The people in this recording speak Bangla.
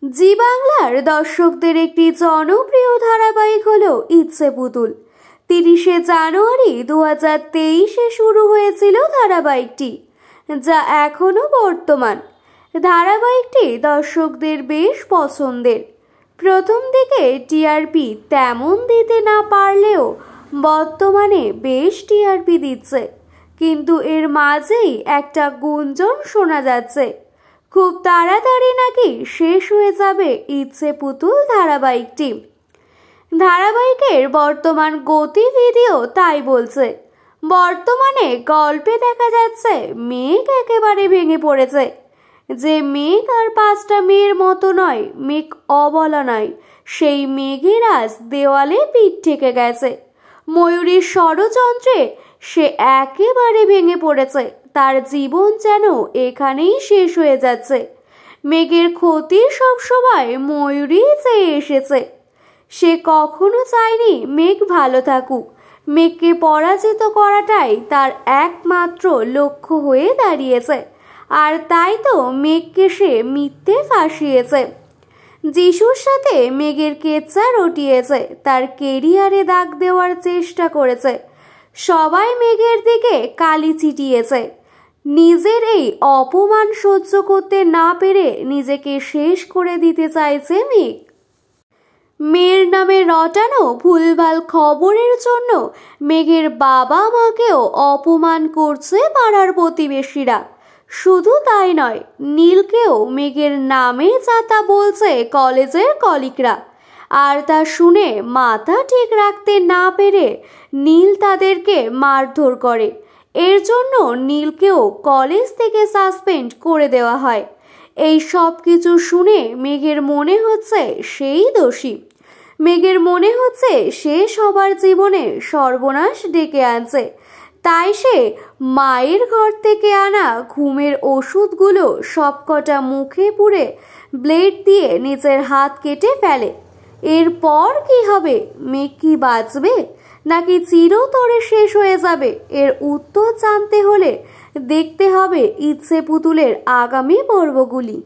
জি বাংলার দর্শকদের একটি জনপ্রিয় ধারাবাহিক হলো ইচ্ছে পুতুল। 30শে জানুয়ারি 2023-এ শুরু হয়েছিল ধারাবাহিকটি, যা এখনো বর্তমান। ধারাবাহিকটি দর্শকদের বেশ পছন্দের। প্রথম দিকে টিআরপি তেমন দিতে না পারলেও বর্তমানে বেশ টিআরপি দিচ্ছে, কিন্তু এর মাঝেই একটা গুঞ্জন শোনা যাচ্ছে খুব তাড়াতাড়ি নাকি শেষ হয়ে যাবে ইচ্ছে পুতুল ধারাবাহিকটি। ধারাবাহিকের বর্তমান গতিবিধিও তাই বলছে। বর্তমানে গল্পে দেখা যাচ্ছে মেঘ একেবারে ভেঙে পড়েছে। যে মেঘ আর 5টা মেয়ের মতো নয়, মেঘ অবলা নয়, সেই মেঘের আজ দেওয়ালে পিঠ ঠেকে গেছে। ময়ূরীর ষড়যন্ত্রে সে একেবারে ভেঙে পড়েছে। তার জীবন যেন এখানেই শেষ হয়ে যাচ্ছে। মেঘের ক্ষতি সবসময় ময়ূরী চেয়ে এসেছে। সে কখনো চায়নি মেঘ ভালো থাকুক। মেঘকে পরাজিত করাটাই তার একমাত্র লক্ষ্য হয়ে দাঁড়িয়েছে। আর তাই তো মেঘকে সে মিথ্যে ফাঁসিয়েছে। যিশুর সাথে মেঘের কেচ্ছা রটিয়েছে, তার কেরিয়ারে দাগ দেওয়ার চেষ্টা করেছে। সবাই মেঘের দিকে কালি ছিটিয়েছে। নিজের এই অপমান সহ্য করতে না পেরে নিজেকে শেষ করে দিতে চাইছে মেঘ। মেয়ের নামে রটানো ভুলভাল খবরের জন্য মেঘের বাবা মাকেও অপমান করছে পাড়ার প্রতিবেশীরা। শুধু তাই নয়, নীলকেও মেঘের নামে যাতা বলছে কলেজের কলিগরা। আর তা শুনে মাথা ঠিক রাখতে না পেরে নীল তাদেরকে মারধর করে। এর জন্য নীলকেও কলেজ থেকে সাসপেন্ড করে দেওয়া হয়। এই সব কিছু শুনে মেঘের মনে হচ্ছে সেই দোষী। মেঘের মনে হচ্ছে সে সবার জীবনে সর্বনাশ ডেকে আনছে। তাই সে মায়ের ঘর থেকে আনা ঘুমের ওষুধগুলো সবকটা মুখে পুরে ব্লেড দিয়ে নিজের হাত কেটে ফেলে। এরপর কি হবে? মেঘ কি বাঁচবে নাকি চিরতরে শেষ হয়ে যাবে? এর উত্তর জানতে হলে দেখতে হবে ইচ্ছে পুতুলের আগামী পর্বগুলি।